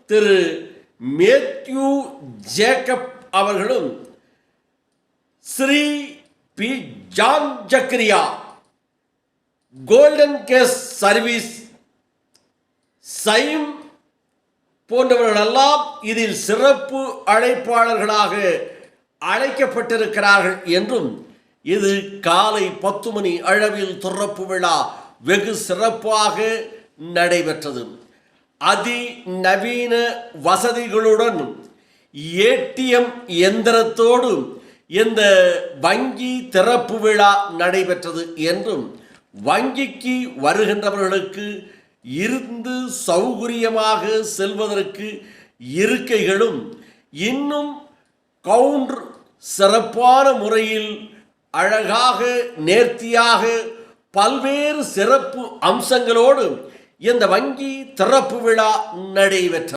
திரு மேத்யூ ஜேக்கப் அவர்களும் Sri P John Zachariah golden gas service சைம் போன்றவர்களெல்லாம் இதில் சிறப்பு அழைப்பாளர்களாக அழைக்கப்பட்டிருக்கிறார்கள் என்றும் இது காலை 10 மணி அளவில் திறப்பு விழா வெகு சிறப்பாக நடைபெற்றது. அதிநவீன வசதிகளுடன் ஏடிஎம் எந்திரத்தோடு இந்த வங்கி திறப்பு விழா நடைபெற்றது என்றும் வங்கிக்கு வருகின்றவர்களுக்கு இருந்து சௌகரியமாக செல்வதற்கு இருக்கைகளும் இன்னும் கவுண்டர் சிறப்பான முறையில் அழகாக நேர்த்தியாக பல்வேறு சிறப்பு அம்சங்களோடு இந்த வங்கி திறப்பு விழா நடைபெற்றது.